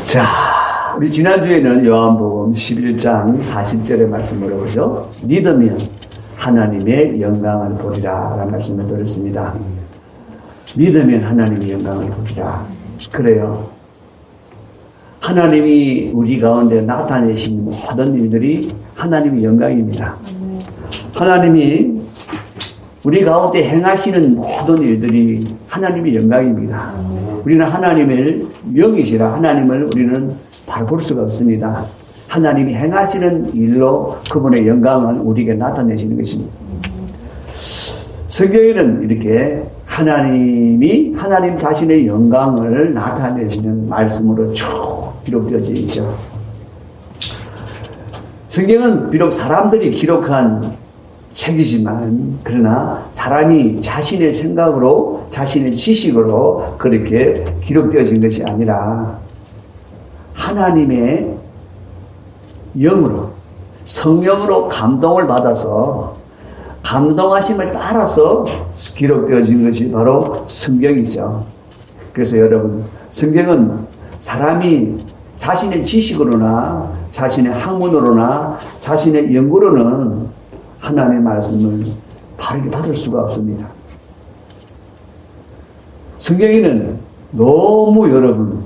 자, 우리 지난주에는 요한복음 11장 40절의 말씀을 보죠. 믿으면 하나님의 영광을 보리라 라는 말씀을 드렸습니다. 믿으면 하나님의 영광을 보리라. 그래요. 하나님이 우리 가운데 나타내신 모든 일들이 하나님의 영광입니다. 하나님이 우리 가운데 행하시는 모든 일들이 하나님의 영광입니다. 우리는 하나님을 영이시라 하나님을 우리는 바로 볼 수가 없습니다. 하나님이 행하시는 일로 그분의 영광을 우리에게 나타내시는 것입니다. 성경에는 이렇게 하나님이 하나님 자신의 영광을 나타내시는 말씀으로 쭉 기록되어져 있죠. 성경은 비록 사람들이 기록한 책이지만 그러나 사람이 자신의 생각으로 자신의 지식으로 그렇게 기록되어진 것이 아니라 하나님의 영으로 성령으로 감동을 받아서 감동하심을 따라서 기록되어진 것이 바로 성경이죠. 그래서 여러분, 성경은 사람이 자신의 지식으로나 자신의 학문으로나 자신의 연구로는 하나님의 말씀을 바르게 받을 수가 없습니다. 성경에는 너무 여러분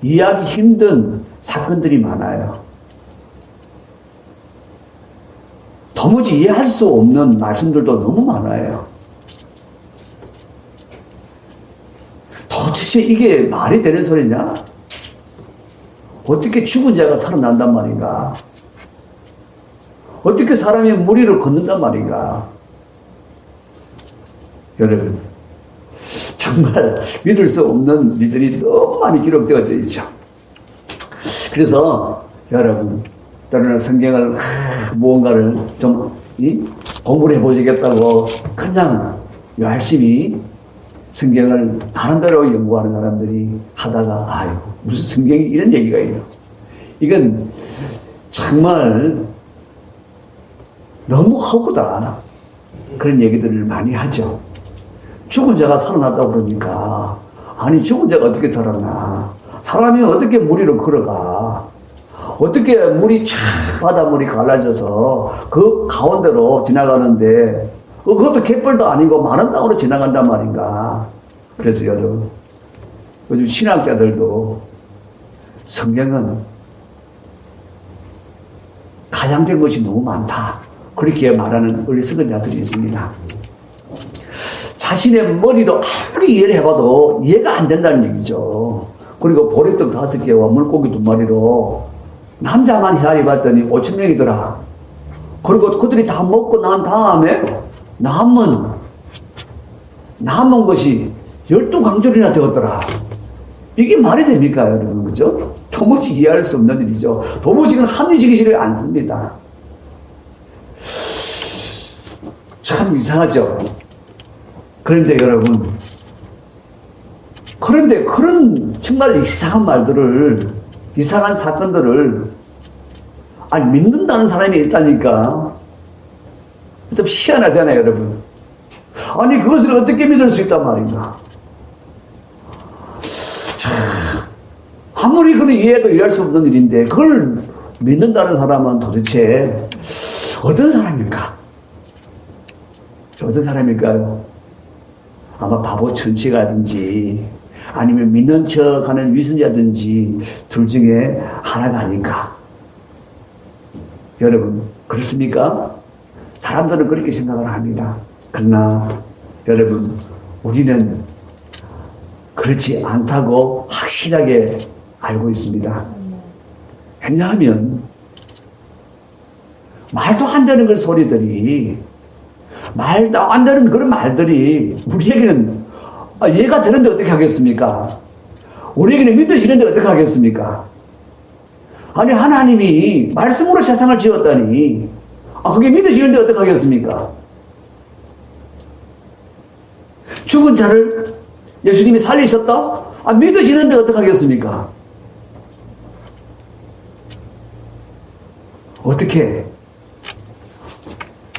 이해하기 힘든 사건들이 많아요. 도무지 이해할 수 없는 말씀들도 너무 많아요. 도대체 이게 말이 되는 소리냐? 어떻게 죽은 자가 살아난단 말인가? 어떻게 사람이 무리를 걷는단 말인가? 여러분, 정말 믿을 수 없는 일들이 너무 많이 기록되어져 있죠. 그래서 여러분, 때로는 성경을 무언가를 좀 공부를 해보시겠다고 그냥 열심히 성경을 나름대로 연구하는 사람들이 하다가 아이고 무슨 성경이 이런 얘기가 있나? 이건 정말 너무 허구다. 그런 얘기들을 많이 하죠. 죽은 자가 살아났다고 그러니까 아니 죽은 자가 어떻게 살아나? 사람이 어떻게 무리로 걸어가? 어떻게 물이 쫙 바닷물이 갈라져서 그 가운데로 지나가는데 그것도 갯벌도 아니고 마른 땅으로 지나간단 말인가? 그래서 여러분 요즘 신학자들도 성경은 가장된 것이 너무 많다 그렇게 말하는 어리석은 자들이 있습니다. 자신의 머리로 아무리 이해를 해봐도 이해가 안 된다는 얘기죠. 그리고 보리떡 5개와 물고기 2마리로 남자만 헤아려 봤더니 5,000명이더라. 그리고 그들이 다 먹고 난 다음에 남은 것이 12강줄이나 되었더라. 이게 말이 됩니까, 여러분? 그죠? 도무지 이해할 수 없는 일이죠. 도무지 그건 합리적이지를 않습니다. 참 이상하죠? 그런데 여러분, 그런 정말 이상한 말들을, 이상한 사건들을, 믿는다는 사람이 있다니까. 좀 희한하잖아요, 여러분. 아니, 그것을 어떻게 믿을 수 있단 말인가? 아무리 그런 이해도 이해할 수 없는 일인데, 그걸 믿는다는 사람은 도대체 어떤 사람일까? 어떤 사람일까요? 아마 바보 천치가든지, 아니면 믿는 척 하는 위선자든지, 둘 중에 하나가 아닌가? 여러분, 그렇습니까? 사람들은 그렇게 생각을 합니다. 그러나, 여러분, 우리는 그렇지 않다고 확실하게 알고 있습니다. 왜냐하면, 말도 안 되는 그런 소리들이, 말도 안 되는 그런 말들이 우리에게는 이해가 되는데 어떻게 하겠습니까? 우리에게는 믿어지는데 어떻게 하겠습니까? 아니 하나님이 말씀으로 세상을 지었다니 그게 믿어지는데 어떻게 하겠습니까? 죽은 자를 예수님이 살리셨다? 믿어지는데 어떻게 하겠습니까? 어떻게?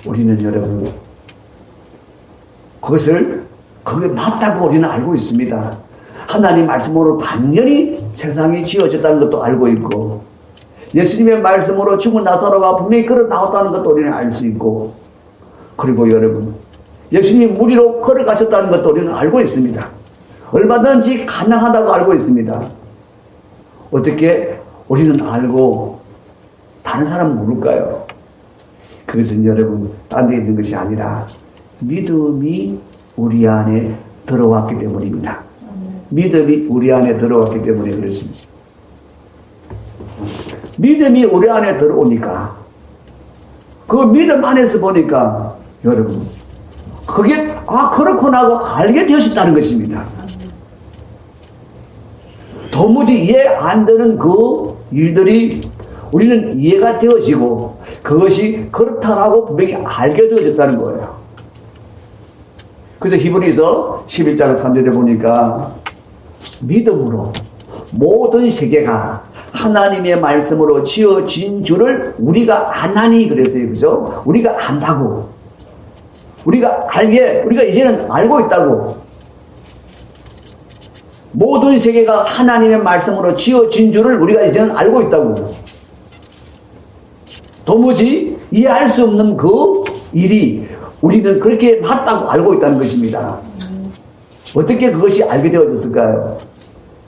우리는 여러분 그게 맞다고 우리는 알고 있습니다. 하나님 말씀으로 완전히 세상이 지어졌다는 것도 알고 있고, 예수님의 말씀으로 죽은 나사로가 분명히 걸어 나왔다는 것도 우리는 알 수 있고, 그리고 여러분, 예수님이 물 위로 걸어가셨다는 것도 우리는 알고 있습니다. 얼마든지 가능하다고 알고 있습니다. 어떻게 우리는 알고 다른 사람은 모를까요? 그것은 여러분, 딴 데 있는 것이 아니라 믿음이 우리 안에 들어왔기 때문입니다. 믿음이 우리 안에 들어왔기 때문에 그렇습니다. 믿음이 우리 안에 들어오니까, 그 믿음 안에서 보니까 여러분, 그게 그렇구나 하고 알게 되었다는 것입니다. 도무지 이해 안 되는 그 일들이 우리는 이해가 되어지고, 그것이 그렇다라고 분명히 알게 되어졌다는 거예요. 그래서 히브리서 11장 3절에 보니까 믿음으로 모든 세계가 하나님의 말씀으로 지어진 줄을 우리가 아나니 그랬어요. 그죠? 우리가 안다고. 우리가 이제는 알고 있다고. 모든 세계가 하나님의 말씀으로 지어진 줄을 우리가 이제는 알고 있다고. 도무지 이해할 수 없는 그 일이 우리는 그렇게 맞다고 알고 있다는 것입니다. 어떻게 그것이 알게 되어졌을까요?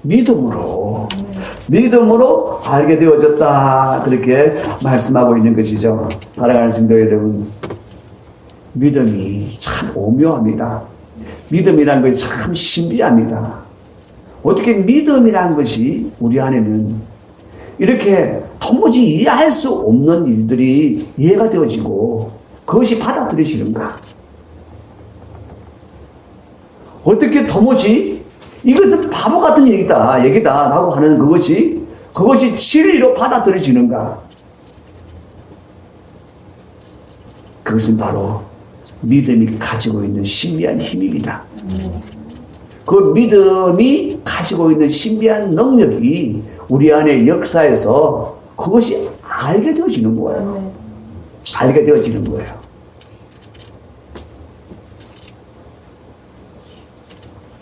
믿음으로 알게 되어졌다, 그렇게 말씀하고 있는 것이죠. 사랑하는 성도 여러분, 믿음이 참 오묘합니다. 믿음이라는 것이 참 신비합니다. 어떻게 믿음이라는 것이 우리 안에는 이렇게 도무지 이해할 수 없는 일들이 이해가 되어지고 그것이 받아들여지는가? 어떻게 도무지 이것은 바보 같은 얘기다 라고 하는 그것이 진리로 받아들여지는가? 그것은 바로 믿음이 가지고 있는 신비한 힘입니다. 그 믿음이 가지고 있는 신비한 능력이 우리 안에 역사에서 그것이 알게 되어지는 거예요. 알게 되어지는 거예요.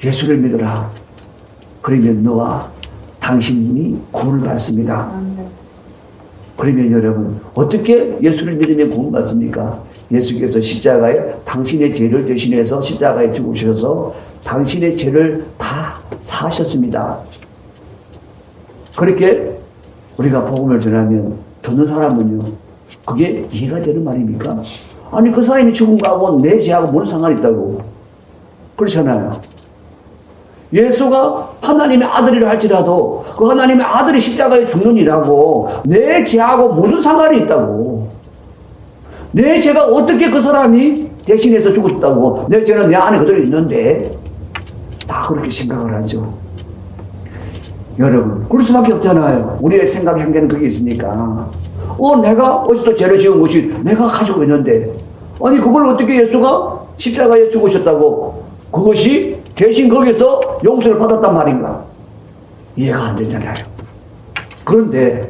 예수를 믿어라. 그러면 너와 당신이 구원을 받습니다. 그러면 여러분, 어떻게 예수를 믿으면 구원 받습니까? 예수께서 십자가에 당신의 죄를 대신해서 십자가에 죽으셔서 당신의 죄를 다 사하셨습니다. 그렇게 우리가 복음을 전하면 듣는 사람은요, 그게 이해가 되는 말입니까? 아니, 그 사람이 죽은 거하고 내 죄하고 뭔 상관이 있다고. 그렇잖아요. 예수가 하나님의 아들이라 할지라도 그 하나님의 아들이 십자가에 죽는 일하고 내 죄하고 무슨 상관이 있다고. 내 죄가 어떻게 그 사람이 대신해서 죽었다고. 내 죄는 내 안에 그대로 있는데. 다 그렇게 생각을 하죠. 여러분, 그럴 수밖에 없잖아요. 우리의 생각 한계는 그게 있으니까. 내가 어디서 죄를 지은 것이 내가 가지고 있는데, 아니 그걸 어떻게 예수가 십자가에 죽으셨다고 그것이 대신 거기서 용서를 받았단 말인가? 이해가 안 되잖아요. 그런데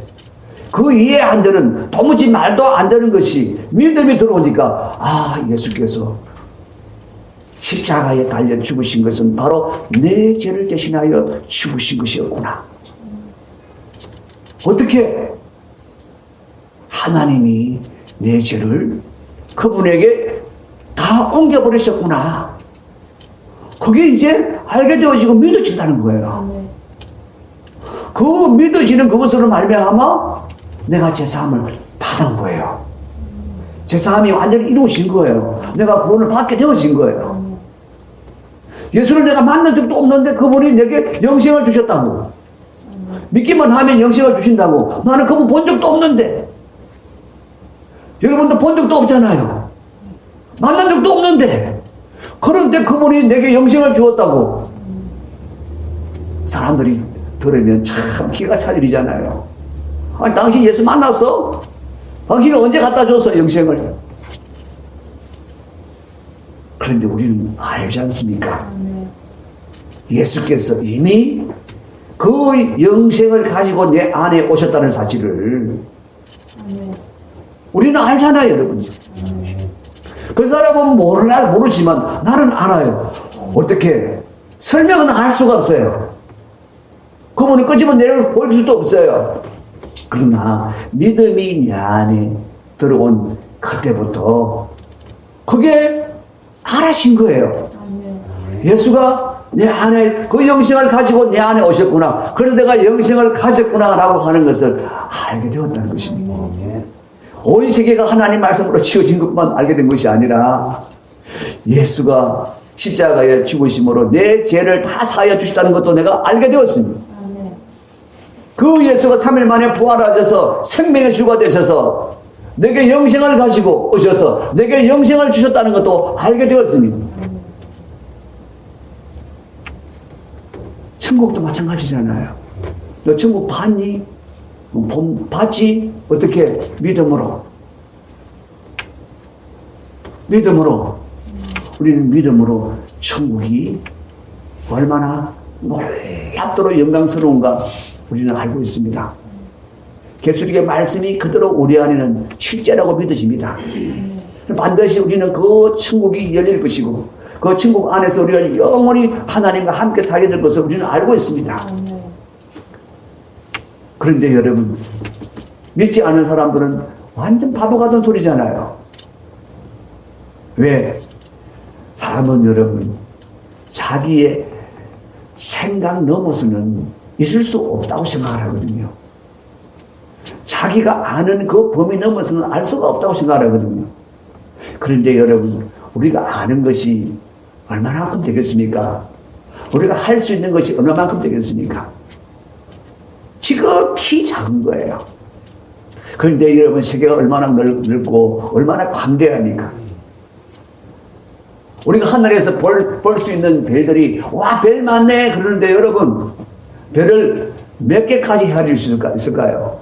그 이해 안 되는, 도무지 말도 안 되는 것이 믿음이 들어오니까, 예수께서 십자가에 달려 죽으신 것은 바로 내 죄를 대신하여 죽으신 것이었구나. 어떻게 하나님이 내 죄를 그분에게 다 옮겨버리셨구나. 그게 이제 알게 되어지고 믿어진다는 거예요. 그 믿어지는 그것으로 말미암아 내가 제사함을 받은 거예요. 제사함이 완전히 이루어진 거예요. 내가 구원을 받게 되어진 거예요. 예수를 내가 만난 적도 없는데 그분이 내게 영생을 주셨다고. 믿기만 하면 영생을 주신다고. 나는 그분 본 적도 없는데. 여러분도 본 적도 없잖아요. 만난 적도 없는데. 그런데 그분이 내게 영생을 주었다고. 사람들이 들으면 참 기가 찰 일이잖아요. 아니, 당신 예수 만났어? 당신이 언제 갖다 줬어, 영생을? 그런데 우리는 알지 않습니까? 예수께서 이미 그 영생을 가지고 내 안에 오셨다는 사실을 우리는 알잖아요, 여러분. 그 사람은 모르지만 나는 알아요. 어떻게? 설명은 할 수가 없어요. 그분은 끄집어 내려 볼 수도 없어요. 그러나 믿음이 내 안에 들어온 그때부터 그게 알아신 거예요. 예수가 내 안에 그 영생을 가지고 내 안에 오셨구나. 그래서 내가 영생을 가졌구나라고 하는 것을 알게 되었다는 것입니다. 온 세계가 하나님 말씀으로 지어진 것만 알게 된 것이 아니라 예수가 십자가에 죽으심으로 내 죄를 다 사하여 주셨다는 것도 내가 알게 되었습니다. 그 예수가 3일 만에 부활하셔서 생명의 주가 되셔서 내게 영생을 가지고 오셔서 내게 영생을 주셨다는 것도 알게 되었습니다. 천국도 마찬가지잖아요. 너 천국 봤니? 봤지? 어떻게? 믿음으로. 우리는 믿음으로 천국이 얼마나 놀랍도록 영광스러운가 우리는 알고 있습니다. 계시록의 말씀이 그대로 우리 안에는 실제라고 믿으십니다. 반드시 우리는 그 천국이 열릴 것이고 그 천국 안에서 우리가 영원히 하나님과 함께 살게 될 것을 우리는 알고 있습니다. 그런데 여러분, 믿지 않은 사람들은 완전 바보 같은 소리잖아요. 왜? 사람은 여러분, 자기의 생각 넘어서는 있을 수 없다고 생각하거든요. 자기가 아는 그 범위 넘어서는 알 수가 없다고 생각하거든요. 그런데 여러분, 우리가 아는 것이 얼마만큼 되겠습니까? 우리가 할 수 있는 것이 얼마만큼 되겠습니까? 지극히 작은 거예요. 그런데 여러분, 세계가 얼마나 넓고 얼마나 광대합니까? 우리가 하늘에서 볼 수 있는 별들이 와, 별 많네 그러는데 여러분, 별을 몇 개까지 헤아릴 수 있을까요?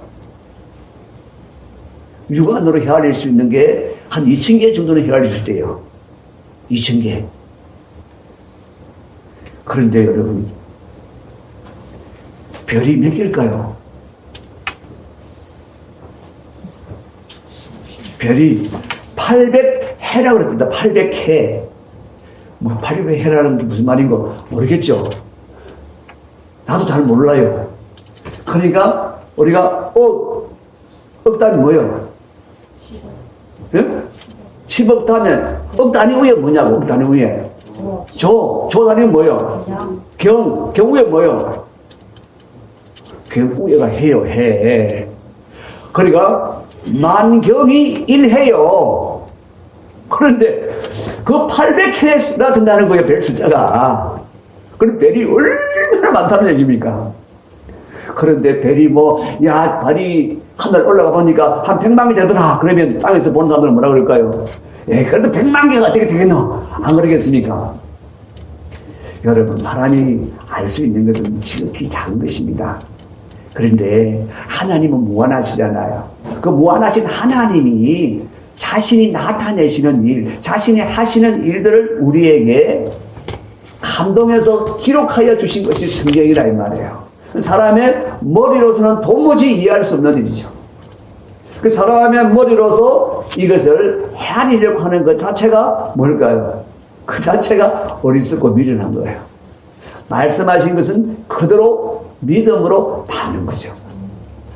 육안으로 헤아릴 수 있는 게 한 2,000개 정도는 헤아릴 수 있대요. 2,000개. 그런데 여러분, 별이 몇 개일까요? 별이 800해라고 그랬습니다. 800해. 뭐 800해라는 게 무슨 말인고 모르겠죠. 나도 잘 몰라요. 그러니까 우리가 억 단위 뭐예요? 10억 단위. 억 단위 위에 뭐냐고? 억 단위 위에 조 단위 뭐예요? 경 위에 뭐예요? 경 위에가 해요. 해. 그러니까 만경이 1해요. 그런데 그 800해나 된다는 거예요. 별 숫자가. 그럼 별이 얼마나 많다는 얘기입니까? 그런데 별이 별이 하늘 올라가 보니까 한 100만 개 되더라. 그러면 땅에서 보는 사람들은 뭐라 그럴까요? 그래도 100만 개가 어떻게 되겠노? 안 그러겠습니까? 여러분, 사람이 알 수 있는 것은 지극히 작은 것입니다. 그런데 하나님은 무한하시잖아요. 그 무한하신 하나님이 자신이 나타내시는 일, 자신이 하시는 일들을 우리에게 감동해서 기록하여 주신 것이 성경이라 이 말이에요. 사람의 머리로서는 도무지 이해할 수 없는 일이죠. 그 사람의 머리로서 이것을 헤아리려고 하는 것 자체가 뭘까요? 그 자체가 어리석고 미련한 거예요. 말씀하신 것은 그대로 믿음으로 받는 거죠.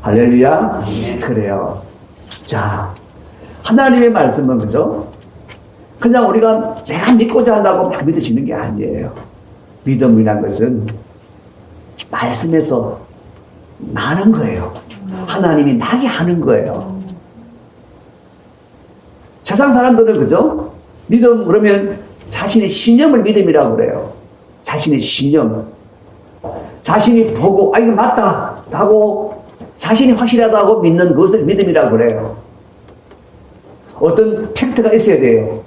할렐루야. 그래요. 자, 하나님의 말씀은 그죠? 그냥 우리가 내가 믿고자 한다고 막 믿어지는 게 아니에요. 믿음이란 것은 말씀에서 나는 거예요. 하나님이 나게 하는 거예요. 세상 사람들은 그죠? 믿음 그러면 자신의 신념을 믿음이라고 그래요. 자신의 신념. 자신이 보고 이거 맞다 하고 자신이 확실하다고 믿는 것을 믿음이라고 그래요. 어떤 팩트가 있어야 돼요.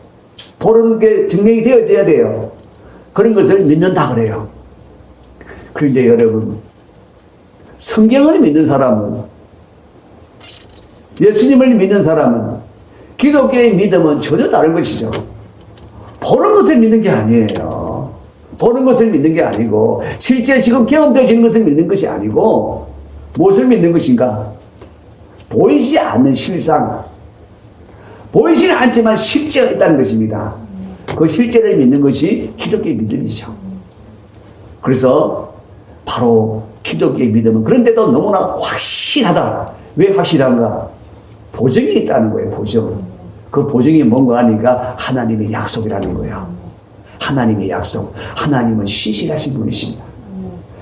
보는 게 증명이 되어져야 돼요. 그런 것을 믿는다 그래요. 그런데 여러분, 성경을 믿는 사람은, 예수님을 믿는 사람은, 기독교의 믿음은 전혀 다른 것이죠. 보는 것을 믿는 게 아니에요. 보는 것을 믿는 게 아니고, 실제 지금 경험되어지는 것을 믿는 것이 아니고, 무엇을 믿는 것인가? 보이지 않는 실상, 보이지는 않지만 실제가 있다는 것입니다. 그 실제를 믿는 것이 기독교의 믿음이죠. 그래서 바로 기독교의 믿음은 그런데도 너무나 확실하다. 왜 확실한가? 보증이 있다는 거예요. 보증. 그 보증이 뭔가 하니까 하나님의 약속이라는 거예요. 하나님의 약속. 하나님은 신실하신 분이십니다.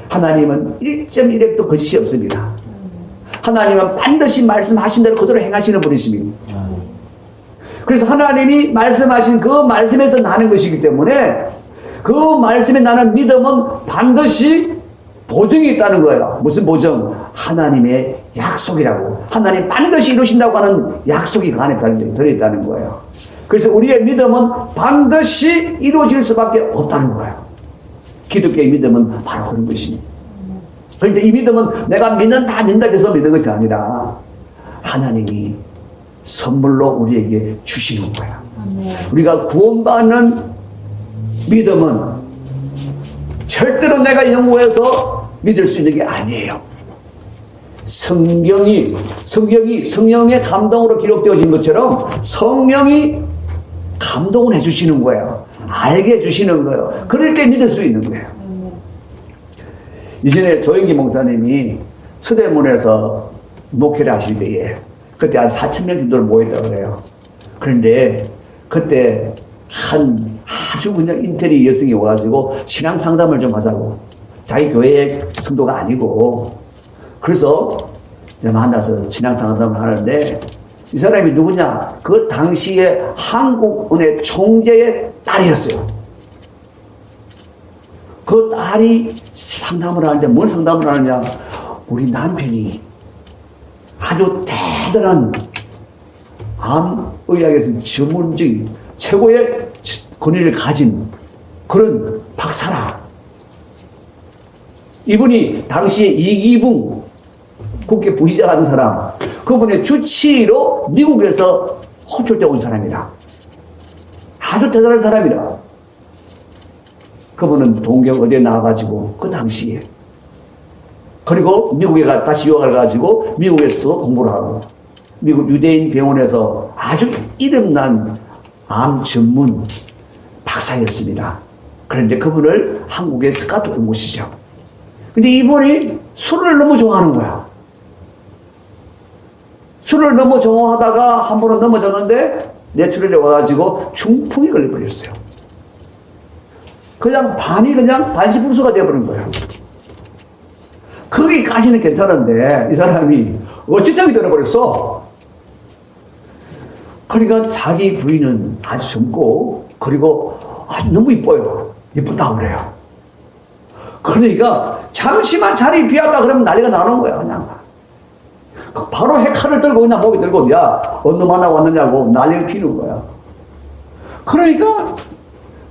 하나님은 1.1획도 거짓이 없습니다. 하나님은 반드시 말씀하신 대로 그대로 행하시는 분이십니다. 그래서 하나님이 말씀하신 그 말씀에서 나는 것이기 때문에 그 말씀에 나는 믿음은 반드시 보증이 있다는 거예요. 무슨 보증? 하나님의 약속이라고. 하나님 반드시 이루신다고 하는 약속이 그 안에 들어있다는 거예요. 그래서 우리의 믿음은 반드시 이루어질 수밖에 없다는 거예요. 기독교의 믿음은 바로 그런 것입니다. 그런데 이 믿음은 내가 믿는다 해서 믿는 것이 아니라 하나님이 선물로 우리에게 주시는 거예요. 우리가 구원받는 믿음은 절대로 내가 연구해서 믿을 수 있는 게 아니에요. 성령의 감동으로 기록되어진 것처럼 성령이 감동을 해주시는 거예요. 알게 해주시는 거예요. 그럴 때 믿을 수 있는 거예요. 이전에 조영기 목사님이 서대문에서 목회를 하실 때에 그때 한 4,000명 정도를 모였다고 그래요. 그런데 그때 아주 그냥 인테리 여성이 와가지고 신앙 상담을 좀 하자고. 자기 교회의 성도가 아니고. 그래서 만나서 신앙 상담을 하는데 이 사람이 누구냐? 그 당시에 한국은행 총재의 딸이었어요. 그 딸이 상담을 하는데 뭘 상담을 하느냐? 우리 남편이 아주 대단한 암의학에서 전문적인 최고의 권위를 가진 그런 박사라. 이분이 당시에 이기붕 국회 부의자 같은 사람, 그분의 주치의로 미국에서 호출돼 온 사람이라. 아주 대단한 사람이라. 그분은 동경 어디에 나와가지고 그 당시에 그리고 미국에 다시 유학을 가지고 미국에서도 공부를 하고 미국 유대인 병원에서 아주 이름난 암 전문 박사였습니다. 그런데 그분을 한국에 스카우트 온 것이죠. 근데 이분이 술을 너무 좋아하는 거야. 술을 너무 좋아하다가 한 번은 넘어졌는데 뇌출혈에 와가지고 중풍이 걸려버렸어요. 그냥 반시불수가 되어버린 거예요. 거기까지는 괜찮은데 이 사람이 어찌장이 되어버렸어. 그러니까 자기 부인은 아주 젊고 그리고 아주 너무 이뻐요. 이쁘다고 그래요. 그러니까 잠시만 자리 비었다 그러면 난리가 나는 거야. 그냥 바로 핵칼을 들고 그냥 목에 들고 야 어느 만나고 왔느냐고 난리를 피는 거야. 그러니까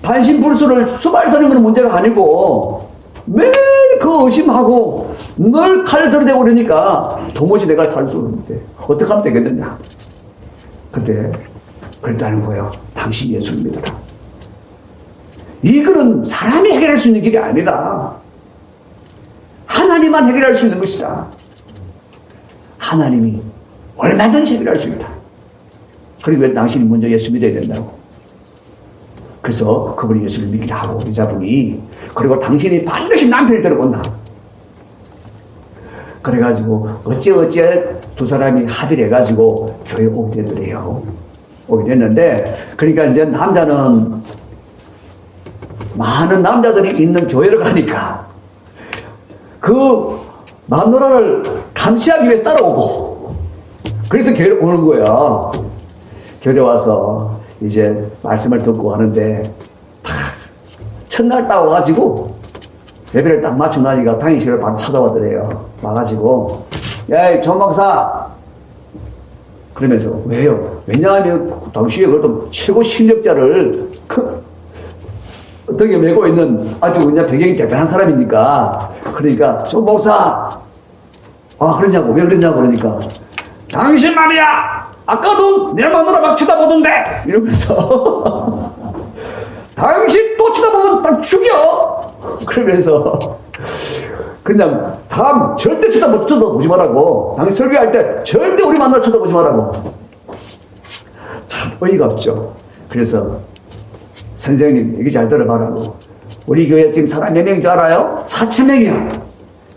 반신불수를 수발드는 건 문제가 아니고 매일 그 의심하고 늘 칼 들이대고 그러니까 도무지 내가 살 수 없는데 어떻게 하면 되겠느냐. 그때 그랬다는 거예요. 당신 예수를 믿어라. 이거는 사람이 해결할 수 있는 길이 아니라 하나님만 해결할 수 있는 것이다. 하나님이 얼마든지 해결할 수 있다. 그리고 왜 당신이 먼저 예수 믿어야 된다고. 그래서 그분이 예수를 믿기를 하고 여자분이 그리고 당신이 반드시 남편을 데려온다. 그래가지고 어찌 두 사람이 합의를 해가지고 교회에 오게 되더래요. 오게 됐는데 그러니까 이제 남자는 많은 남자들이 있는 교회를 가니까 그 마누라를 감시하기 위해서 따라오고 그래서 교회에 오는 거야. 교회에 와서 이제 말씀을 듣고 하는데 첫날 딱 와가지고 예배를 딱 맞추고 나니까 당일실을 바로 찾아왔더래요. 와가지고 야, 전 목사 그러면서 왜요? 왜냐하면 당시에 그래도 최고 실력자를 등에 메고 있는 아주 그냥 배경이 대단한 사람이니까 그러니까 전 목사 그러냐고 왜 그러냐고 그러니까 당신 말이야 아까도 내 마누라 막 쳐다보던데 이러면서 당신 또 쳐다보면 딱 죽여 그러면서 그냥 다음 절대 쳐다보지 말라고 당신 설교할 때 절대 우리 마누라 쳐다보지 말라고. 참 어이가 없죠. 그래서 선생님 얘기 잘 들어봐라고 우리 교회 지금 사람 몇 명인 줄 알아요? 4,000명이야.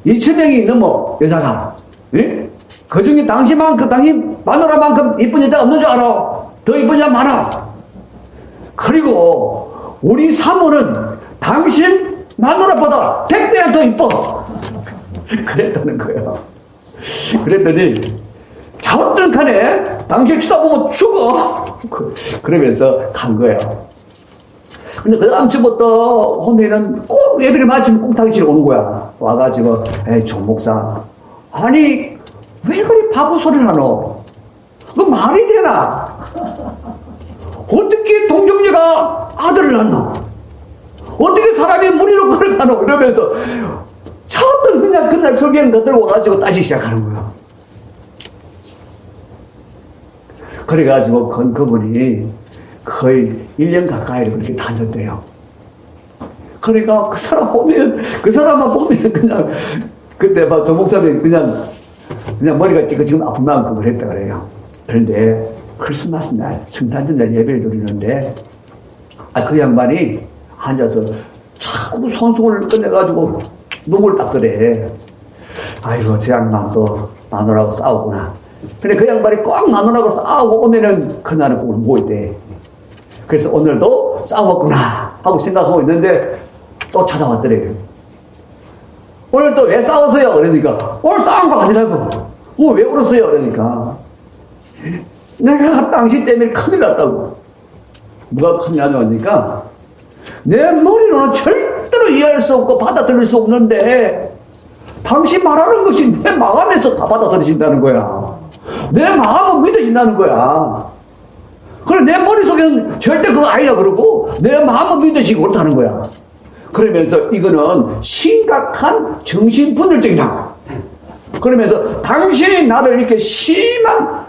2,000명이 넘어, 여자가. 예? 그 중에 당신 마누라만큼 이쁜 여자가 없는 줄 알아? 더 이쁜 여자 많아. 그리고 우리 사모는 당신 마누라보다 100배나 더 이뻐. 그랬다는 거야. 그랬더니 자우뚱하네. 당신 쳐다보면 죽어. 그러면서 간 거예요. 근데 그 다음 주부터 호미는 꼭 예배를 마치면 꽁탕이치러 오는 거야. 와가지고 에이 종 목사, 아니 왜 그리 바보 소리를 하노? 그 말이 되나? 어떻게 동정녀가 아들을 낳나? 어떻게 사람이 무리로 걸어가노? 이러면서 처음부터 그냥 그날 설교는 갖다 와가지고 따지기 시작하는 거야. 그래가지고 그분이 거의 1년 가까이를 그렇게 다녔대요. 그러니까 그 사람만 보면 그냥, 그때 막 조 목사님이 그냥 머리가 지금 아픈 만큼 그랬다 그래요. 그런데 크리스마스 날, 성탄절 날 예배를 드리는데, 그 양반이 앉아서 자꾸 손수건을 꺼내가지고 눈물 닦으래. 아이고, 저 양반 또 마누라하고 싸우구나. 근데 그 양반이 꼭 마누라하고 싸우고 오면은 그날은 꼭 울고 있대. 그래서 오늘도 싸웠구나 하고 생각하고 있는데 또 찾아왔더래요. 오늘 또 왜 싸웠어요? 그러니까 오늘 싸운 거 아니라고. 왜 울었어요? 그러니까 내가 당신 때문에 큰일 났다고. 뭐가 큰일이냐고 하니까 내 머리로는 절대로 이해할 수 없고 받아들일 수 없는데 당신 말하는 것이 내 마음에서 다 받아들여진다는 거야. 내 마음은 믿어진다는 거야. 그래, 내 머릿속에는 절대 그거 아니라 그러고 내 마음은 믿어지지 못하는 거야. 그러면서 이거는 심각한 정신분열증이라고. 그러면서 당신이 나를 이렇게 심한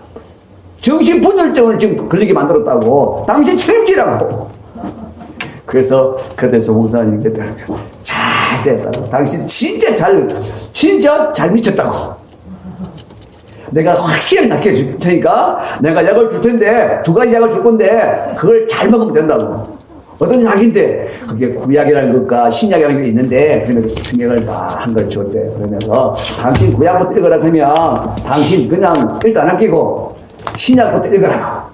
정신분열증을 지금 걸리게 만들었다고. 당신 책임지라고. 그래서 그때 조 목사님께 잘 됐다고. 당신 진짜 잘 미쳤다고. 내가 확실하게 낫게 줄 테니까 내가 약을 줄 텐데 2가지 약을 줄 건데 그걸 잘 먹으면 된다고. 어떤 약인데 그게 구약이라는 것과 신약이라는 게 있는데, 그러면서 성경을 한 걸 줬대. 그러면서 당신 구약부터 읽으라 그러면 당신 그냥 일도 안 아끼고 신약부터 읽으라고.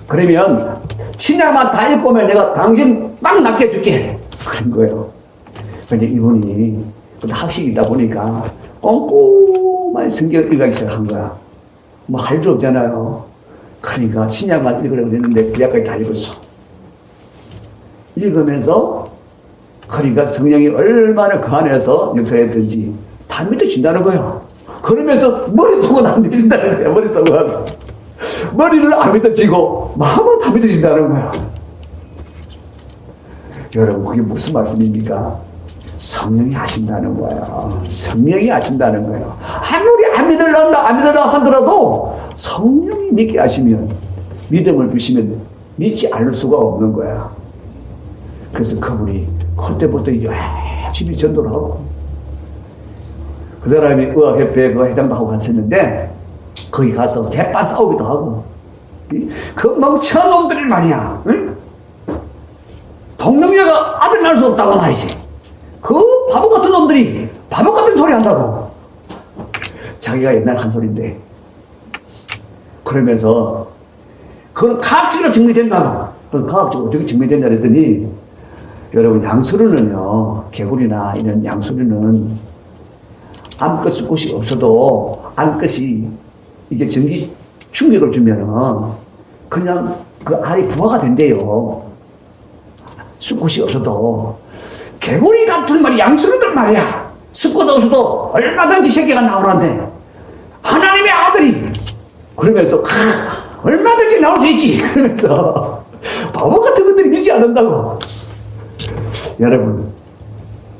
그러면 신약만 다 읽고 오면 내가 당신 막 낫게 해줄게. 그런 거예요. 그런데 이분이 학식이다 보니까 꼼꼼하게 성경을 읽기 시작한 거야. 뭐 할 줄 없잖아요. 그러니까 신약만 읽으려고 했는데 구약까지 다 읽었어. 읽으면서 그러니까 성령이 얼마나 그 안에서 역사했든지 다 믿어진다는 거야. 그러면서 머릿속은 안 믿어진다는 거야. 머리를 안 믿어지고 마음은 다 믿어진다는 거야. 여러분, 그게 무슨 말씀입니까? 성령이 하신다는 거예요. 성령이 하신다는 거예요. 아무리 안 믿으려 하더라도 성령이 믿게 하시면, 믿음을 주시면 믿지 않을 수가 없는 거야. 그래서 그분이 그때부터 열심히 전도를 하고, 그 사람이 의학협회 그 회장도 하고 갔었는데 거기 가서 대판 싸우기도 하고, 그 멍청한 놈들이 말이야, 응? 동명녀가 아들 낳을 수 없다고 말이지. 그 바보 같은 놈들이 바보 같은 소리 한다고. 자기가 옛날 한 소리인데. 그러면서 그건 과학적으로 증명된다고. 그건 과학적으로 어떻게 증명된다 그랬더니, 여러분, 양수류는요, 개구리나 이런 양수류는 암컷 수컷이 없어도 암컷이 이게 전기 충격을 주면은 그냥 그 알이 부화가 된대요. 수컷이 없어도. 개구리 같은 말이 양수류들 말이야. 수컷 없어도 얼마든지 새끼가 나오는데 하나님의 아들이 그러면서 얼마든지 나올 수 있지. 그러면서 바보 같은 것들이 믿지 않는다고. 여러분,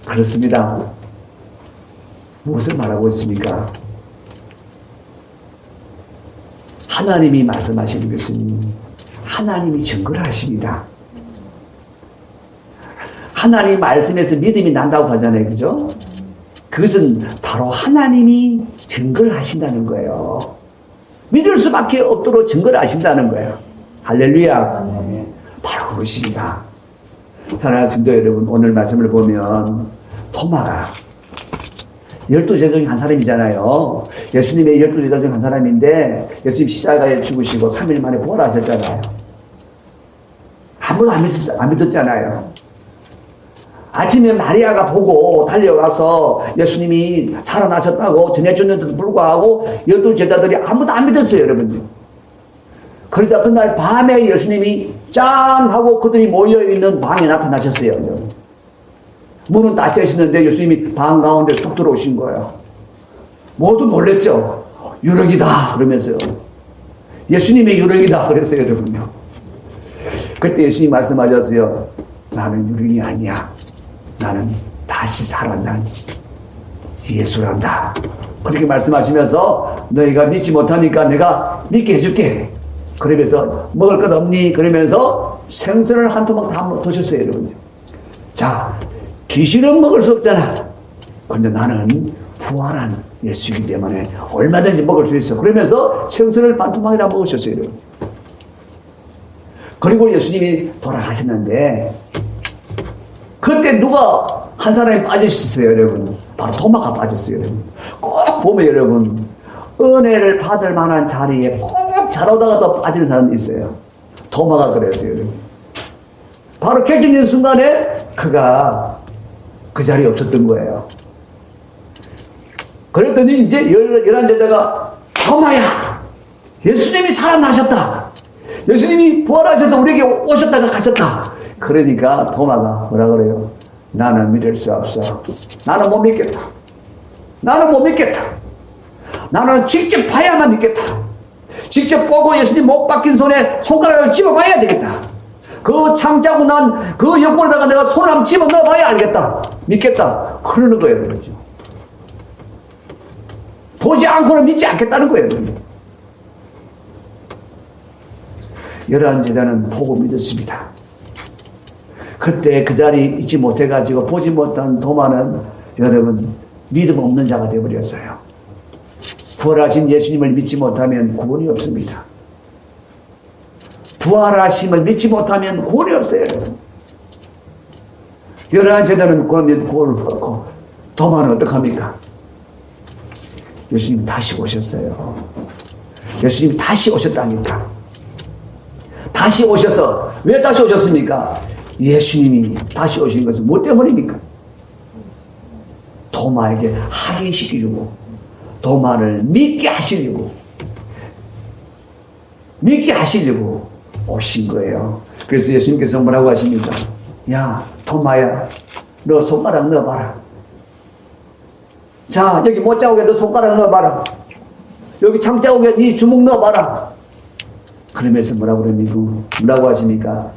그렇습니다. 무엇을 말하고 있습니까? 하나님이 말씀하시는 것은 하나님이 증거를 하십니다. 하나님 말씀에서 믿음이 난다고 하잖아요. 그죠? 그것은 바로 하나님이 증거를 하신다는 거예요. 믿을 수밖에 없도록 증거를 하신다는 거예요. 할렐루야. 바로 그것입니다. 사랑하는 성도 여러분, 오늘 말씀을 보면 토마가 12제자 중에 한 사람이잖아요. 예수님의 12제자 중에 한 사람인데 예수님 십자가에 죽으시고 3일 만에 부활하셨잖아요. 아무도 안 믿었잖아요. 아침에 마리아가 보고 달려와서 예수님이 살아나셨다고 전해줬는데도 불구하고 12제자들이 아무도 안 믿었어요, 여러분. 그러다 그날 밤에 예수님이 짠 하고 그들이 모여있는 방에 나타나셨어요. 문은 닫혀 있었는데 예수님이 방 가운데 쑥 들어오신 거예요. 모두 놀랬죠. 유령이다 그러면서요. 예수님의 유령이다 그랬어요, 여러분요. 그때 예수님이 말씀하셨어요. 나는 유령이 아니야. 나는 다시 살아난 예수란다. 그렇게 말씀하시면서 너희가 믿지 못하니까 내가 믿게 해줄게. 그러면서 먹을 것 없니? 그러면서 생선을 한 토막 다 드셨어요, 여러분. 자, 귀신은 먹을 수 없잖아. 그런데 나는 부활한 예수이기 때문에 얼마든지 먹을 수 있어. 그러면서 생선을 반 토막이나 먹으셨어요, 여러분. 그리고 예수님이 돌아가셨는데 그때 누가 한 사람이 빠지셨어요, 여러분. 바로 토마가 빠졌어요, 여러분. 꼭 보면 여러분 은혜를 받을 만한 자리에 꼭 잘하다가도 빠지는 사람이 있어요. 토마가 그랬어요, 여러분. 바로 결정적인 순간에 그가 그 자리에 없었던 거예요. 그랬더니 이제 11제자가 토마야, 예수님이 살아나셨다. 예수님이 부활하셔서 우리에게 오셨다가 가셨다. 그러니까 토마가 뭐라 그래요? 나는 믿을 수 없어. 나는 못 믿겠다. 나는 못 믿겠다. 나는 직접 봐야만 믿겠다. 직접 보고 예수님 못 박힌 손에 손가락을 집어봐야 되겠다. 그 창자고 난 그 옆구리다가 내가 손을 한번 집어넣어봐야 알겠다. 믿겠다. 그러는 거예요, 그렇죠. 보지 않고는 믿지 않겠다는 거예요. 11제자는 보고 믿었습니다. 그때 그 자리에 있지 못해가지고 보지 못한 도마는 여러분 믿음 없는 자가 되어버렸어요. 부활하신 예수님을 믿지 못하면 구원이 없습니다. 부활하심을 믿지 못하면 구원이 없어요. 11제자는 그러면 구원을 받고 도마는 어떡합니까? 예수님이 다시 오셨어요. 예수님이 다시 오셨다니까. 다시 오셔서 왜 다시 오셨습니까? 예수님이 다시 오신 것은 뭐 때문입니까? 도마에게 확인시켜주고 도마를 믿게 하시려고 오신 거예요. 그래서 예수님께서 뭐라고 하십니까? 야, 도마야, 너 손가락 넣어봐라. 자, 여기 못자국에 너 손가락 넣어봐라. 여기 창자국에 네 주먹 넣어봐라. 그러면서 뭐라고 하십니까?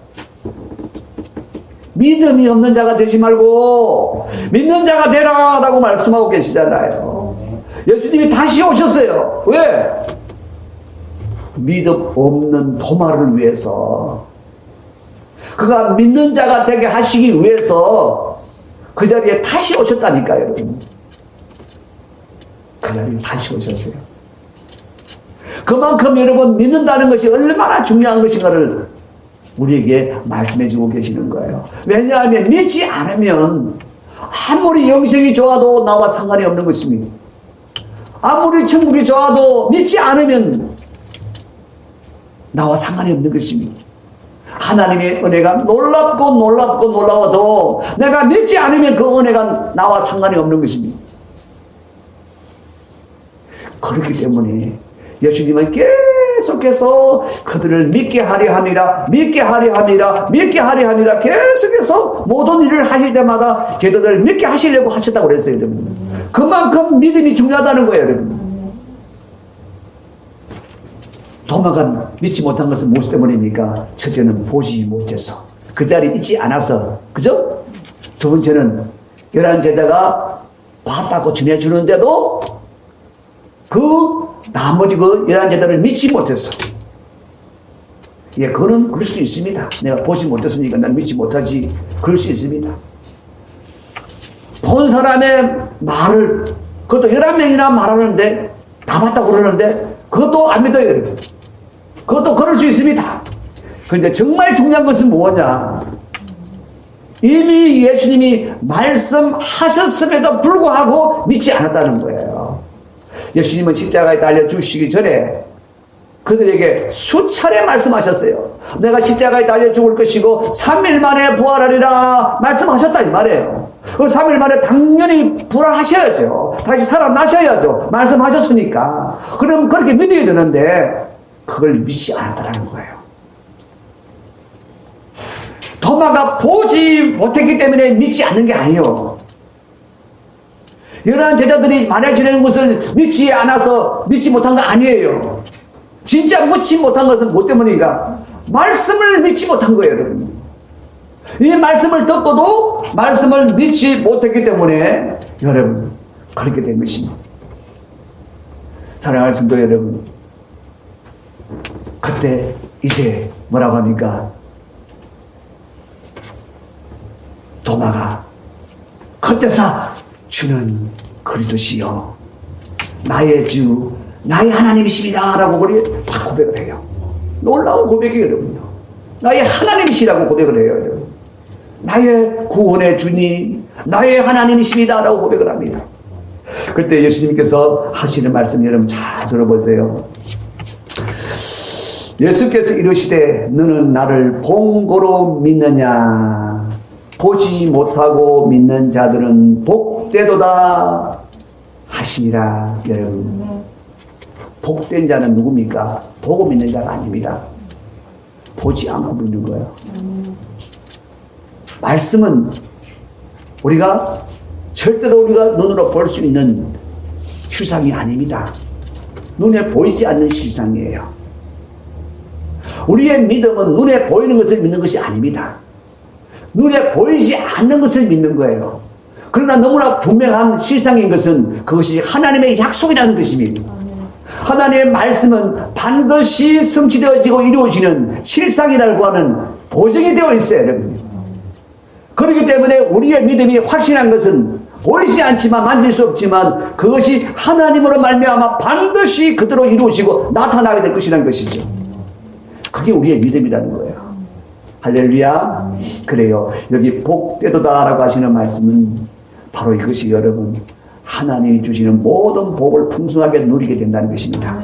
믿음이 없는 자가 되지 말고 믿는 자가 되라 라고 말씀하고 계시잖아요. 예수님이 다시 오셨어요. 왜? 믿음 없는 도마를 위해서, 그가 믿는 자가 되게 하시기 위해서 그 자리에 다시 오셨다니까요, 여러분. 그 자리에 다시 오셨어요. 그만큼 여러분 믿는다는 것이 얼마나 중요한 것인가를 우리에게 말씀해 주고 계시는 거예요. 왜냐하면 믿지 않으면 아무리 영생이 좋아도 나와 상관이 없는 것입니다. 아무리 천국이 좋아도 믿지 않으면 나와 상관이 없는 것입니다. 하나님의 은혜가 놀랍고 내가 믿지 않으면 그 은혜가 나와 상관이 없는 것입니다. 그렇기 때문에 예수님은 계속해서 그들을 믿게 하려 함이라 계속해서 모든 일을 하실 때마다 걔들을 믿게 하시려고 하셨다고 그랬어요, 여러분. 그만큼 믿음이 중요하다는 거예요, 여러분. 도마가 믿지 못한 것은 무엇 때문입니까? 첫째는 보지 못해서, 그 자리에 있지 않아서, 그죠? 두 번째는 11제자가 봤다고 전해주는데도 나머지 그 11제자를 믿지 못했어. 예, 그거는 그럴 수 있습니다. 내가 보지 못했으니까 난 믿지 못하지. 그럴 수 있습니다. 본 사람의 말을, 그것도 11명이나 말하는데, 다 봤다고 그러는데, 그것도 안 믿어요, 여러분. 그것도 그럴 수 있습니다. 그런데 정말 중요한 것은 뭐냐? 이미 예수님이 말씀하셨음에도 불구하고 믿지 않았다는 거예요. 예수님은 십자가에 달려 죽으시기 전에 그들에게 수차례 말씀하셨어요. 내가 십자가에 달려 죽을 것이고 3일 만에 부활하리라 말씀하셨다 이 말이에요. 그 3일 만에 당연히 부활하셔야죠. 다시 살아나셔야죠. 말씀하셨으니까. 그럼 그렇게 믿어야 되는데 그걸 믿지 않았다는 거예요. 도마가 보지 못했기 때문에 믿지 않는 게 아니에요. 이러한 제자들이 말해주는 것을 믿지 않아서 믿지 못한 거 아니에요. 진짜 믿지 못한 것은 뭐 때문인가? 말씀을 믿지 못한 거예요, 여러분. 이 말씀을 듣고도 말씀을 믿지 못했기 때문에 여러분 그렇게 된 것입니다. 사랑하는 성도 여러분, 그때 이제 뭐라고 합니까? 도마가 그때서 주는 그리스도시요 나의 주 나의 하나님이십니다 라고 딱 고백을 해요. 놀라운 고백이에요, 여러분요. 나의 하나님이시라고 고백을 해요, 여러분. 나의 구원의 주님, 나의 하나님이십니다 라고 고백을 합니다. 그때 예수님께서 하시는 말씀 여러분 잘 들어보세요. 예수께서 이르시되 너는 나를 본고로 믿느냐? 보지 못하고 믿는 자들은 복되도다 하시니라. 여러분, 복된 자는 누굽니까? 보고 믿는 자가 아닙니다. 보지 않고 믿는 거예요. 말씀은 우리가 절대로 우리가 눈으로 볼 수 있는 실상이 아닙니다. 눈에 보이지 않는 실상이에요. 우리의 믿음은 눈에 보이는 것을 믿는 것이 아닙니다. 눈에 보이지 않는 것을 믿는 거예요. 그러나 너무나 분명한 실상인 것은 그것이 하나님의 약속이라는 것입니다. 하나님의 말씀은 반드시 성취되어지고 이루어지는 실상이라고 하는 보증이 되어 있어요, 여러분. 그렇기 때문에 우리의 믿음이 확신한 것은 보이지 않지만 만질 수 없지만 그것이 하나님으로 말미암아 반드시 그대로 이루어지고 나타나게 될 것이라는 것이죠. 그게 우리의 믿음이라는 거예요. 할렐루야. 그래요. 여기 복되도다라고 하시는 말씀은 바로 이것이 여러분 하나님이 주시는 모든 복을 풍성하게 누리게 된다는 것입니다.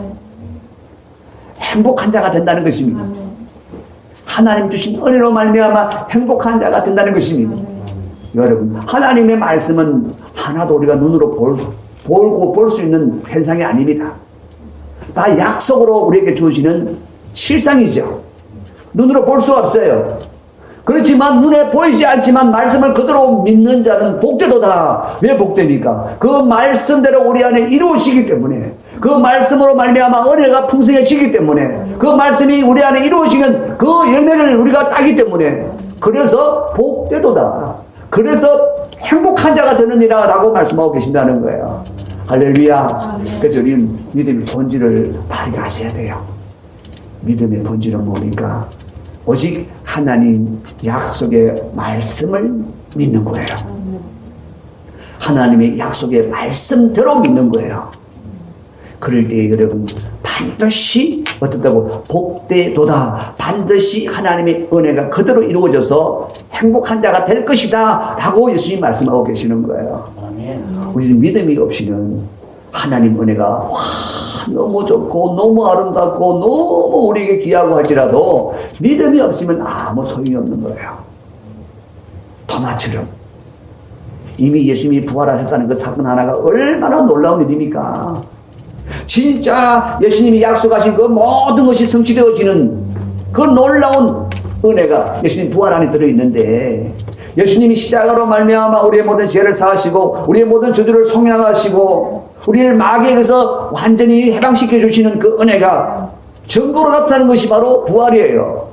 행복한 자가 된다는 것입니다. 하나님 주신 은혜로 말미암아 행복한 자가 된다는 것입니다. 여러분, 하나님의 말씀은 하나도 우리가 눈으로 보고 볼 수 있는 현상이 아닙니다. 다 약속으로 우리에게 주시는 실상이죠. 눈으로 볼 수 없어요. 그렇지만 눈에 보이지 않지만 말씀을 그대로 믿는 자는 복되도다. 왜 복됩니까? 그 말씀대로 우리 안에 이루어지기 때문에, 그 말씀으로 말미암아 은혜가 풍성해지기 때문에, 그 말씀이 우리 안에 이루어지는 그 열매를 우리가 따기 때문에, 그래서 복되도다. 그래서 행복한 자가 되느니라 라고 말씀하고 계신다는 거예요. 할렐루야. 그래서 우리는 믿음의 본질을 발휘하셔야 돼요. 믿음의 본질은 뭡니까? 오직 하나님 약속의 말씀을 믿는 거예요. 하나님의 약속의 말씀대로 믿는 거예요. 그럴 때 여러분 반드시 어떻다고 복되도다. 반드시 하나님의 은혜가 그대로 이루어져서 행복한 자가 될 것이다 라고 예수님 말씀하고 계시는 거예요. 우리는 믿음이 없이는 하나님 은혜가 너무 좋고 너무 아름답고 너무 우리에게 귀하고 할지라도 믿음이 없으면 아무 소용이 없는 거예요. 도마처럼 이미 예수님이 부활하셨다는 그 사건 하나가 얼마나 놀라운 일입니까? 진짜 예수님이 약속하신 그 모든 것이 성취되어지는 그 놀라운 은혜가 예수님 부활 안에 들어있는데, 예수님이 십자가로 말미암아 우리의 모든 죄를 사하시고 우리의 모든 저주를 속량하시고 우리를 마귀에게서 완전히 해방시켜 주시는 그 은혜가 증거로 나타나는 것이 바로 부활이에요.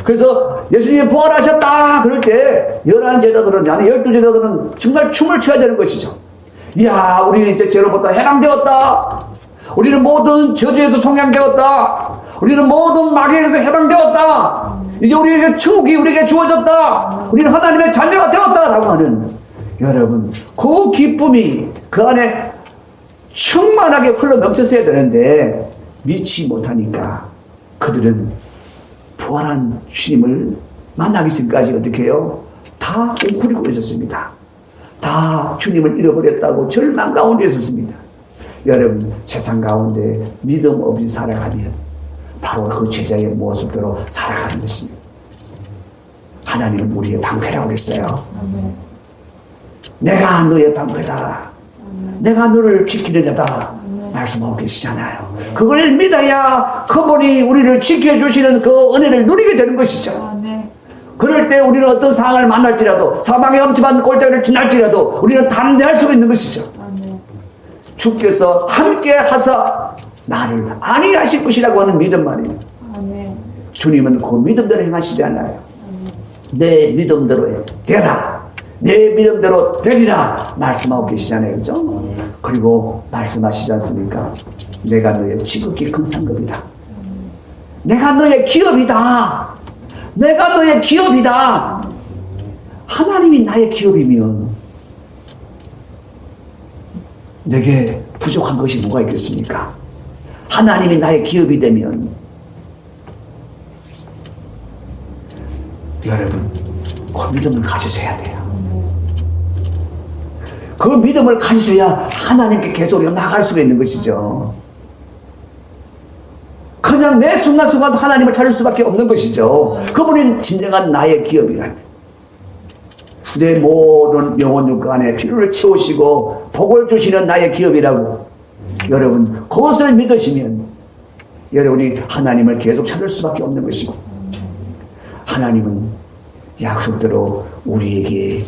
그래서 예수님이 부활하셨다 그럴 때 11제자들은 아니 12제자들은 정말 춤을 춰야 되는 것이죠. 이야, 우리는 이제 죄로부터 해방되었다. 우리는 모든 저주에서 속량되었다. 우리는 모든 마귀에게서 해방되었다. 이제 우리에게 천국이 우리에게 주어졌다. 우리는 하나님의 자녀가 되었다라고 하는, 여러분 그 기쁨이 그 안에 충만하게 흘러 넘쳤어야 되는데 믿지 못하니까 그들은 부활한 주님을 만나기 전까지 어떻게 해요? 다 다 웅크리고 있었습니다. 다 주님을 잃어버렸다고 절망 가운데 있었습니다. 여러분, 세상 가운데 믿음 없이 살아가면 바로 그 제자의 모습대로 살아가는 것입니다. 하나님은 우리의 방패라고 그랬어요. 내가 너의 방패다. 내가 너를 지키는 자다. 말씀하고 계시잖아요. 그걸 믿어야 그분이 우리를 지켜주시는 그 은혜를 누리게 되는 것이죠. 그럴 때 우리는 어떤 상황을 만날지라도, 사망의 엄침한 골짜기를 지날지라도 우리는 담대할 수 있는 것이죠. 주께서 함께 하사 나를 안위하실 것이라고 하는 믿음 말이에요. 주님은 그 믿음대로 행하시잖아요. 내 믿음대로 되라, 내 믿음대로 되리라 말씀하고 계시잖아요. 그죠? 그리고 말씀하시지 않습니까? 내가 너의 지극히 큰 상급이다. 내가 너의 기업이다. 내가 너의 기업이다. 하나님이 나의 기업이면 내게 부족한 것이 뭐가 있겠습니까? 하나님이 나의 기업이 되면 여러분, 그 믿음을 가지셔야 돼요. 그 믿음을 가지셔야 하나님께 계속 나아갈 수가 있는 것이죠. 그냥 매 순간순간 하나님을 찾을 수밖에 없는 것이죠. 그분이 진정한 나의 기업이라니. 내 모든 영혼 육과 안에 필요를 채우시고 복을 주시는 나의 기업이라고. 여러분, 그것을 믿으시면 여러분이 하나님을 계속 찾을 수밖에 없는 것이고, 하나님은 약속대로 우리에게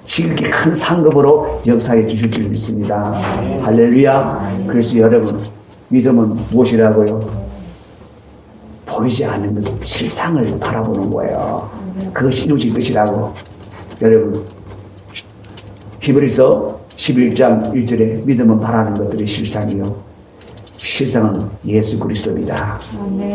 지극히 큰 상급으로 역사해 주실 줄 믿습니다. 할렐루야. 그래서 여러분, 믿음은 무엇이라고요? 보이지 않는 실상을 바라보는 거예요. 그것이 이루어질 것이라고. 여러분, 히브리서 11장 1절에 믿음은 바라는 것들이 실상이요, 실상은 예수 그리스도입니다.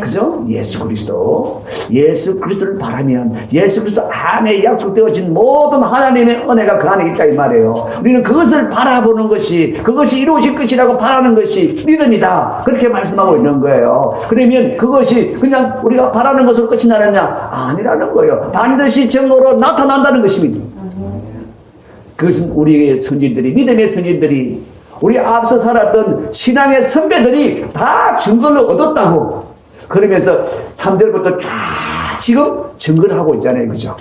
그죠? 예수 그리스도. 예수 그리스도를 바라면 예수 그리스도 안에 약속되어진 모든 하나님의 은혜가 그 안에 있다 이 말이에요. 우리는 그것을 바라보는 것이, 그것이 이루어질 것이라고 바라는 것이 믿음이다. 그렇게 말씀하고 있는 거예요. 그러면 그것이 그냥 우리가 바라는 것으로 끝이 나느냐? 아니라는 거예요. 반드시 증거로 나타난다는 것입니다. 그것은 우리의 선진들이, 믿음의 선진들이, 우리 앞서 살았던 신앙의 선배들이 다 증거를 얻었다고. 그러면서 3절부터 쫙 지금 증거를 하고 있잖아요. 그죠?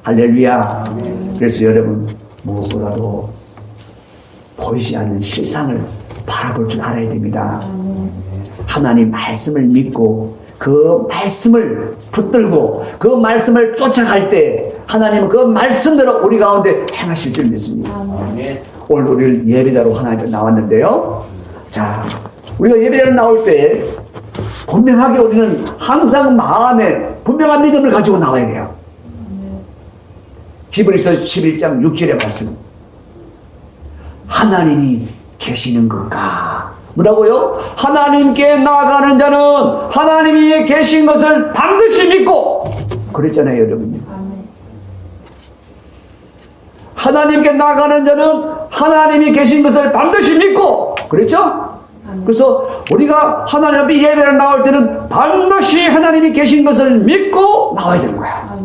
할렐루야. 그래서 여러분, 무엇보다도 보이지 않는 실상을 바라볼 줄 알아야 됩니다. 하나님 말씀을 믿고 그 말씀을 붙들고 그 말씀을 쫓아갈 때 하나님은 그 말씀대로 우리 가운데 행하실 줄 믿습니다. 오늘 우리를 예배자로 하나님께 나왔는데요. 자, 우리가 예배자로 나올 때 분명하게 우리는 항상 마음에 분명한 믿음을 가지고 나와야 돼요. 히브리서 11장 6절의 말씀. 하나님이 계시는 것과, 뭐라고요? 하나님께 나아가는 자는 하나님이 계신 것을 반드시 믿고, 그랬잖아요, 여러분요. 하나님께 나아가는 자는 하나님이 계신 것을 반드시 믿고, 그랬죠? 그래서 우리가 하나님 앞에 예배를 나올 때는 반드시 하나님이 계신 것을 믿고 나와야 되는 거야.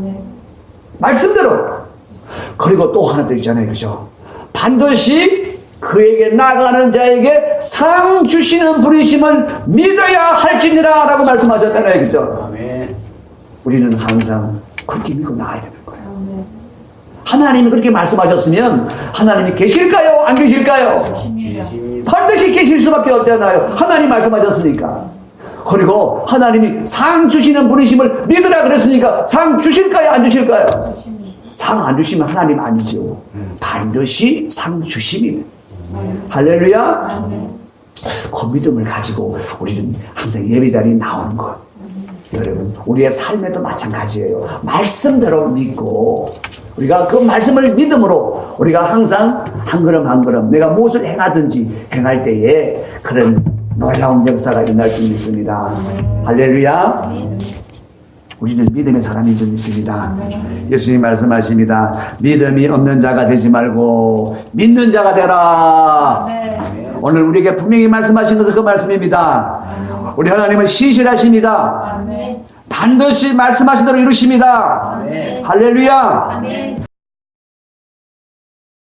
말씀대로. 그리고 또 하나 더 있잖아요, 그죠? 반드시 그에게 나가는 자에게 상 주시는 분이심을 믿어야 할지니라 라고 말씀하셨잖아요, 그죠? 우리는 항상 그렇게 믿고 나와야 되는 거예요. 하나님이 그렇게 말씀하셨으면 하나님이 계실까요? 안 계실까요? 반드시 계실 수밖에 없잖아요. 하나님 말씀하셨으니까. 그리고 하나님이 상 주시는 분이심을 믿으라 그랬으니까 상 주실까요? 안 주실까요? 상 안 주시면 하나님 아니죠. 반드시 상 주십니다. 할렐루야. 그 믿음을 가지고 우리는 항상 예배자리에 나오는 것. 여러분, 우리의 삶에도 마찬가지예요. 말씀대로 믿고 우리가 그 말씀을 믿음으로 우리가 항상 한 걸음 한 걸음 내가 무엇을 행하든지 행할 때에 그런 놀라운 역사가 일어날 줄 믿습니다. 할렐루야. 우리는 믿음의 사람인 줄 믿습니다. 예수님 말씀하십니다. 믿음이 없는 자가 되지 말고 믿는 자가 되라. 오늘 우리에게 분명히 말씀하신 것은 그 말씀입니다. 우리 하나님은 신실하십니다. 반드시 말씀하신 대로 이루십니다. 아멘. 할렐루야. 아멘.